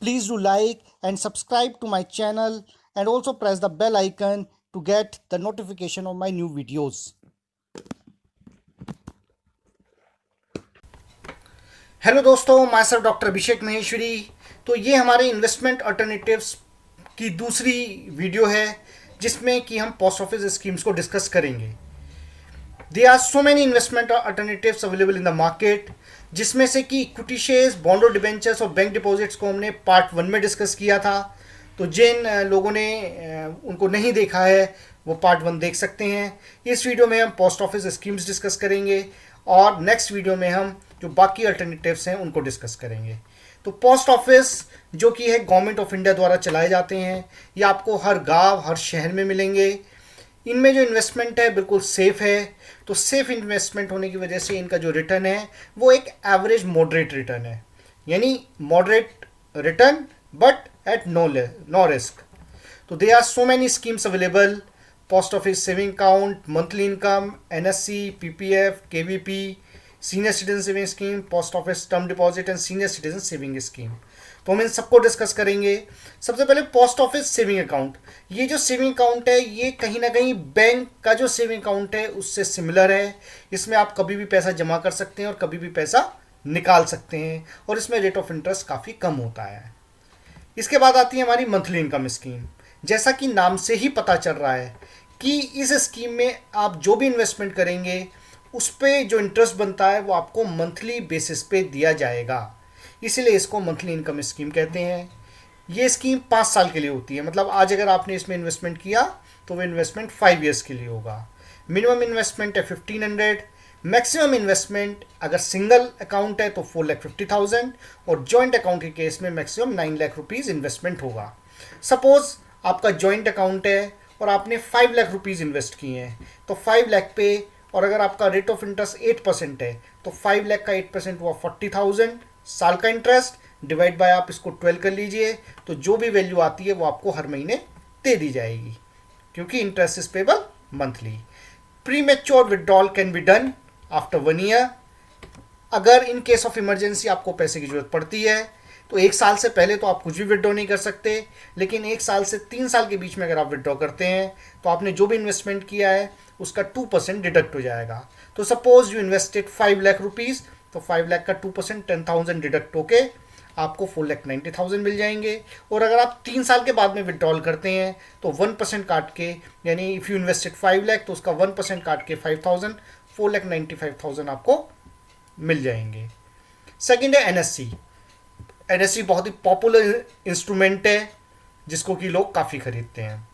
Please do like and subscribe to my channel and also press the bell icon to get the notification of my new videos. Hello दोस्तों, मैं sir doctor अभिषेक महेश्वरी। तो ये हमारे investment alternatives की दूसरी video है जिसमें कि हम पोस्ट ऑफिस स्कीम्स को डिस्कस करेंगे। There are so many investment alternatives available in the market, जिसमें से कि इक्विटी शेयर्स, बॉन्ड और डिबेंचर्स और बैंक डिपॉजिट्स को हमने पार्ट 1 में डिस्कस किया था। तो जिन लोगों ने उनको नहीं देखा है वो पार्ट 1 देख सकते हैं। इस वीडियो में हम पोस्ट ऑफिस स्कीम्स डिस्कस करेंगे और नेक्स्ट वीडियो में हम जो बाकी अल्टरनेटिव्स हैं उनको डिस्कस करेंगे। तो पोस्ट ऑफिस जो कि है गवर्नमेंट ऑफ इंडिया द्वारा चलाए जाते हैं, ये आपको हर गांव हर शहर में मिलेंगे। इनमें जो इन्वेस्टमेंट है बिल्कुल सेफ़ है। तो सेफ़ इन्वेस्टमेंट होने की वजह से इनका जो रिटर्न है वो एक एवरेज मॉडरेट रिटर्न है, यानी moderate return but at no risk. तो they are so many schemes available: post office saving account, monthly income, NSC, PPF, KVP, senior citizen saving scheme, post office term deposit and senior citizen saving scheme. तो हम इन सबको discuss करेंगे। सबसे पहले post office saving account. ये जो saving account है ये कहीं ना कहीं बैंक का जो सेविंग अकाउंट है उससे सिमिलर है। इसमें आप कभी भी पैसा जमा कर सकते हैं और कभी भी पैसा निकाल सकते हैं और इसमें रेट ऑफ इंटरेस्ट काफ़ी कम होता है। इसके बाद आती है हमारी मंथली इनकम स्कीम। जैसा कि नाम से ही पता चल रहा है कि इस स्कीम में आप जो भी इन्वेस्टमेंट करेंगे उस पर जो इंटरेस्ट बनता है वो आपको मंथली बेसिस पे दिया जाएगा, इसीलिए इसको मंथली इनकम स्कीम कहते हैं। ये स्कीम 5 साल के लिए होती है, मतलब आज अगर आपने इसमें इन्वेस्टमेंट किया तो वो इन्वेस्टमेंट 5 ईयर्स के लिए होगा। मिनिमम इन्वेस्टमेंट है 1500, मैक्सिमम इन्वेस्टमेंट अगर सिंगल अकाउंट है तो 4,50,000 और जॉइंट अकाउंट के केस में मैक्सिमम 9 लाख रुपीज़ इन्वेस्टमेंट होगा। सपोज आपका जॉइंट अकाउंट है और आपने 5 लाख रुपीज़ इन्वेस्ट किए हैं तो 5 लाख पे, और अगर आपका रेट ऑफ इंटरेस्ट 8% है तो 5 लाख का 8% हुआ 40,000 साल का इंटरेस्ट, डिवाइड बाय आप इसको 12 कर लीजिए, तो जो भी वैल्यू आती है वो आपको हर महीने दे दी जाएगी क्योंकि interest is payable monthly. Pre mature withdrawal can be done after 1 year. अगर इन केस ऑफ इमरजेंसी आपको पैसे की जरूरत पड़ती है तो 1 साल से पहले तो आप कुछ भी विड्रॉ नहीं कर सकते, लेकिन 1 साल से 3 साल के बीच में अगर आप विड्रॉ करते हैं तो आपने जो भी इन्वेस्टमेंट किया है उसका 2% डिडक्ट हो जाएगा। तो suppose you invested 5 lakh rupees, तो 5 लाख का 2% 10,000 डिडक्ट होके आपको 4,90,000 मिल जाएंगे। और अगर आप 3 साल के बाद में विड्रॉल करते हैं तो 1% काट के, यानी इफ़ यू इन्वेस्टेड 5 लाख तो उसका 1% काट के 5,000, 4,95,000 आपको मिल जाएंगे। सेकेंड है एनएससी। एनएससी बहुत ही पॉपुलर इंस्ट्रूमेंट है जिसको कि लोग काफ़ी खरीदते हैं।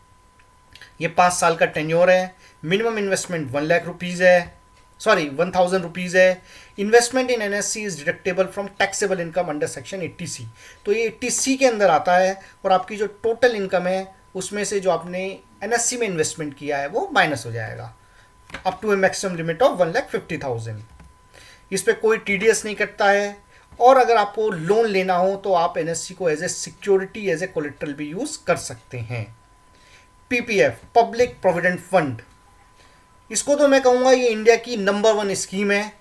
ये 5 साल का टेन्योर है। मिनिमम इन्वेस्टमेंट 1 लाख रुपीज़ है, 1,000 रुपीज़ है। Investment in NSC is deductible from taxable income under section 80C। तो ये 80C के अंदर आता है और आपकी जो टोटल इनकम है उसमें से जो आपने एनएससी में इन्वेस्टमेंट किया है वो माइनस हो जाएगा up to a maximum limit of 1,50,000। इस पर कोई टीडीएस नहीं कटता है। और अगर आपको लोन लेना हो तो आप एनएससी को as a security, as a collateral भी यूज़ कर सकते हैं। पीपीएफ, पब्लिक प्रोविडेंट फंड, इसको तो मैं कहूँगा ये इंडिया की नंबर 1 स्कीम है।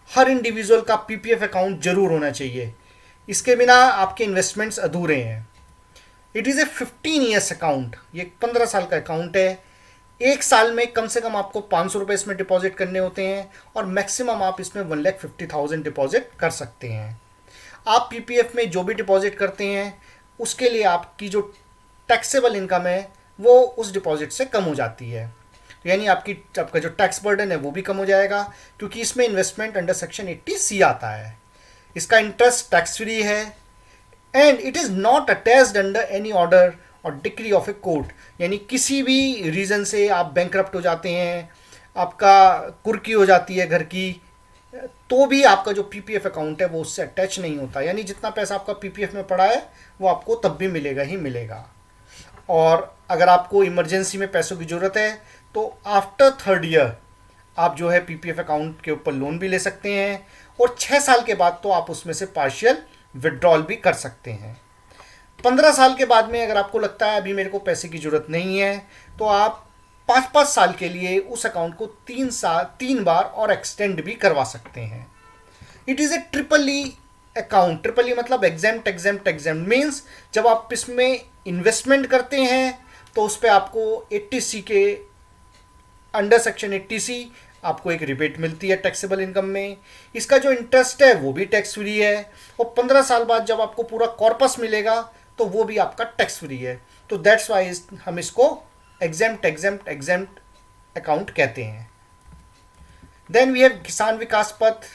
हर इंडिविजुअल का पीपीएफ अकाउंट जरूर होना चाहिए, इसके बिना आपके इन्वेस्टमेंट्स अधूरे हैं। It is A 15 years account, ये 15 साल का अकाउंट है। 1 साल में कम से कम आपको 500 रुपये इसमें डिपॉजिट करने होते हैं और मैक्सिमम आप इसमें 1,50,000 डिपॉजिट कर सकते हैं। आप पीपीएफ में जो भी डिपॉजिट करते हैं उसके लिए आपकी जो टैक्सेबल इनकम है वो उस डिपॉजिट से कम हो जाती है, यानी आपका जो टैक्स बर्डन है वो भी कम हो जाएगा क्योंकि इसमें इन्वेस्टमेंट अंडर सेक्शन 80C आता है। इसका इंटरेस्ट टैक्स फ्री है and it is not attached under any order और डिक्री ऑफ ए कोर्ट, यानी किसी भी रीज़न से आप बैंकरप्ट हो जाते हैं, आपका कुर्की हो जाती है घर की, तो भी आपका जो पीपीएफ अकाउंट है वो उससे अटैच नहीं होता, यानी जितना पैसा आपका पीपीएफ में पड़ा है वो आपको तब भी मिलेगा ही मिलेगा। और अगर आपको इमरजेंसी में पैसों की ज़रूरत है तो आफ्टर 3rd ईयर आप जो है पीपीएफ अकाउंट के ऊपर लोन भी ले सकते हैं और 6 साल के बाद तो आप उसमें से पार्शियल विड्रॉल भी कर सकते हैं। 15 साल के बाद में अगर आपको लगता है अभी मेरे को पैसे की ज़रूरत नहीं है तो आप 5-5 साल के लिए उस अकाउंट को 3 बार और एक्सटेंड भी करवा सकते हैं। It is a triple E account, triple E मतलब एग्जेम्प्ट एग्जेम्प्ट एग्जेम्प्ट मीन्स जब आप इसमें इन्वेस्टमेंट करते हैं तो उस पर आपको 80C के अंडर सेक्शन 80C आपको एक रिबेट मिलती है टैक्सेबल इनकम में। इसका जो इंटरेस्ट है वो भी टैक्स फ्री है, और 15 साल बाद जब आपको पूरा कॉर्पस मिलेगा तो वो भी आपका टैक्स फ्री है। तो दैट्स वाई हम इसको एग्जेम्प्ट एग्जेम्प्ट एग्जेम्प्ट अकाउंट कहते हैं। देन वी हैव किसान विकास पत्र।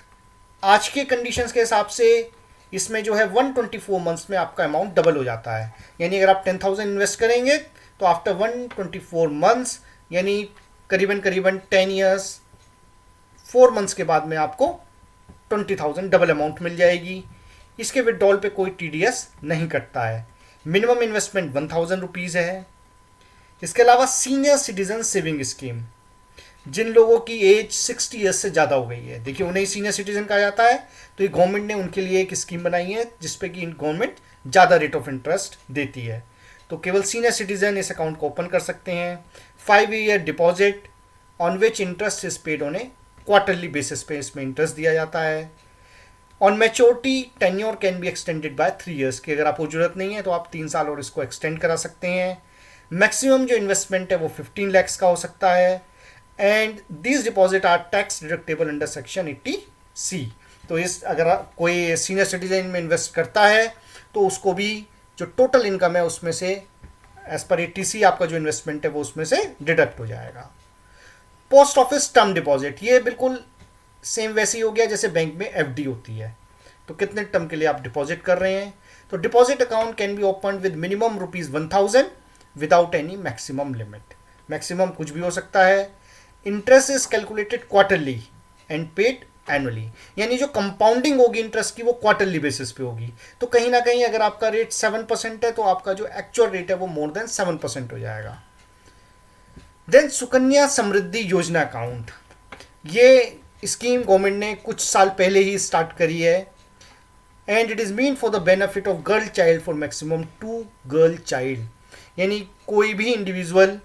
आज के कंडीशंस के हिसाब से इसमें जो है 124 मंथ्स में आपका अमाउंट डबल हो जाता है। यानी अगर आप 10,000 इन्वेस्ट करेंगे तो आफ्टर 124 मंथ्स यानी करीबन 10 ईयर्स 4 मंथ्स के बाद में आपको 20,000 डबल अमाउंट मिल जाएगी। इसके विड्रॉल पे कोई TDS नहीं कटता है। मिनिमम इन्वेस्टमेंट 1,000 रुपीज़ है। इसके अलावा सीनियर सिटीजन सेविंग स्कीम, जिन लोगों की एज 60 ईयर्स से ज़्यादा हो गई है, देखिए उन्हें सीनियर सिटीजन कहा जाता है, तो ये गवर्नमेंट ने उनके लिए एक स्कीम बनाई है जिसपे कि गवर्नमेंट ज़्यादा रेट ऑफ इंटरेस्ट देती है। तो केवल सीनियर सिटीजन इस अकाउंट को ओपन कर सकते हैं। 5 year deposit on which interest is paid on A quarterly basis पे इसमें इंटरेस्ट दिया जाता है। On maturity tenure can be extended by 3 years की अगर आपको जरूरत नहीं है तो आप 3 साल और इसको एक्सटेंड करा सकते हैं। मैक्सिमम जो इन्वेस्टमेंट है वो 15 lakhs का हो सकता है। And this deposit are tax deductible under section 80C। तो इस अगर कोई सीनियर सिटीजन में इन्वेस्ट करता है तो उसको भी जो टोटल इनकम है उसमें से एज पर 80C आपका जो इन्वेस्टमेंट है वो उसमें से डिडक्ट हो जाएगा। पोस्ट ऑफिस टर्म डिपॉजिट, ये बिल्कुल सेम वैसे ही हो गया जैसे बैंक में FD होती है। तो कितने टर्म के लिए आप डिपॉजिट कर रहे हैं। तो deposit account can be open with minimum ₹1,000 without any maximum limit. Maximum कुछ भी हो सकता है। Interest is calculated quarterly and paid annually, यानी जो कंपाउंडिंग होगी इंटरेस्ट की वो क्वार्टरली बेसिस पे होगी। तो कहीं ना कहीं अगर आपका रेट 7% है तो आपका जो एक्चुअल रेट है वो मोर देन 7% हो जाएगा। देन सुकन्या समृद्धि योजना अकाउंट, ये स्कीम गवर्नमेंट ने कुछ साल पहले ही स्टार्ट करी है। And it is mean for the benefit of girl child for maximum 2 girl child, यानी कोई भी इंडिविजुअल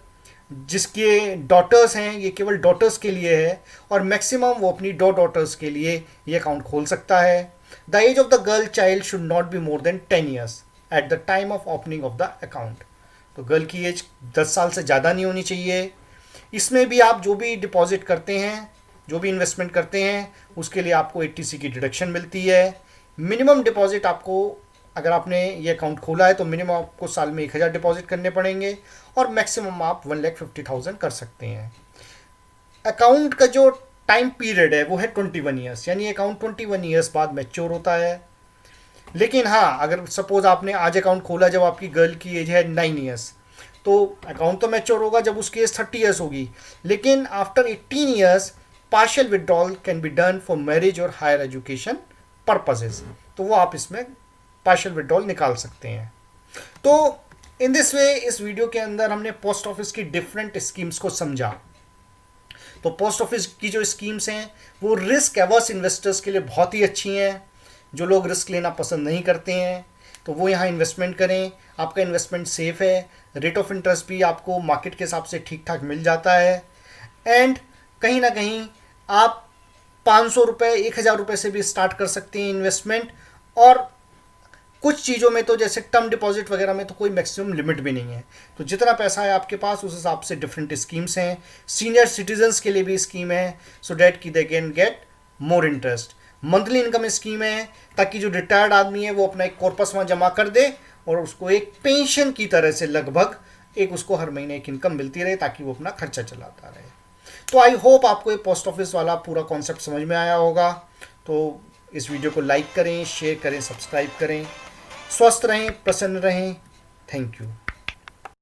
जिसके डॉटर्स हैं ये केवल डॉटर्स के लिए है और मैक्सिमम वो अपनी 2 डॉटर्स के लिए ये अकाउंट खोल सकता है। The age of the girl child should not be more than 10 years at the time of opening of the account. तो गर्ल की एज 10 साल से ज़्यादा नहीं होनी चाहिए। इसमें भी आप जो भी डिपॉजिट करते हैं, जो भी इन्वेस्टमेंट करते हैं उसके लिए आपको 80C की डिडक्शन मिलती है। मिनिमम डिपॉजिट आपको अगर आपने ये अकाउंट खोला है तो मिनिमम आपको साल में 1,000 डिपॉजिट करने पड़ेंगे और मैक्सिमम आप 1,50,000 कर सकते हैं। अकाउंट का जो टाइम पीरियड है वो है 21 ईयर्स, यानी अकाउंट 21 ईयर्स बाद मैच्योर होता है। लेकिन हाँ, अगर सपोज आपने आज अकाउंट खोला जब आपकी गर्ल की एज है 9 ईयर्स तो अकाउंट तो मैच्योर होगा जब उसकी एज 30 ईयर्स होगी। लेकिन after 18 years partial withdrawal can be done for marriage और हायर एजुकेशन पर्पजेज, तो वो आप इसमें पार्शियल विड्रॉल निकाल सकते हैं। तो इन दिस वे इस वीडियो के अंदर हमने पोस्ट ऑफिस की डिफरेंट स्कीम्स को समझा। तो पोस्ट ऑफिस की जो स्कीम्स हैं वो रिस्क एवर्स इन्वेस्टर्स के लिए बहुत ही अच्छी हैं। जो लोग रिस्क लेना पसंद नहीं करते हैं तो वो यहाँ इन्वेस्टमेंट करें, आपका इन्वेस्टमेंट सेफ है। रेट ऑफ इंटरेस्ट भी आपको मार्केट के हिसाब से ठीक ठाक मिल जाता है। एंड कहीं ना कहीं आप 500 रुपये 1,000 रुपये से भी स्टार्ट कर सकते हैं इन्वेस्टमेंट। और कुछ चीज़ों में तो जैसे टर्म डिपॉजिट वगैरह में तो कोई मैक्सिमम लिमिट भी नहीं है। तो जितना पैसा है आपके पास उस हिसाब से डिफरेंट स्कीम्स हैं। सीनियर सिटीजन्स के लिए भी स्कीम है सो डैट कि they can get more interest. Monthly income scheme है ताकि जो रिटायर्ड आदमी है वो अपना एक कॉर्पस वहाँ जमा कर दे और उसको एक पेंशन की तरह से लगभग एक उसको हर महीने एक इनकम मिलती रहे ताकि वो अपना खर्चा चलाता रहे। तो आई होप आपको ये पोस्ट ऑफिस वाला पूरा कॉन्सेप्ट समझ में आया होगा। तो इस वीडियो को लाइक करें, शेयर करें, सब्सक्राइब करें। स्वस्थ रहें, प्रसन्न रहें। Thank you.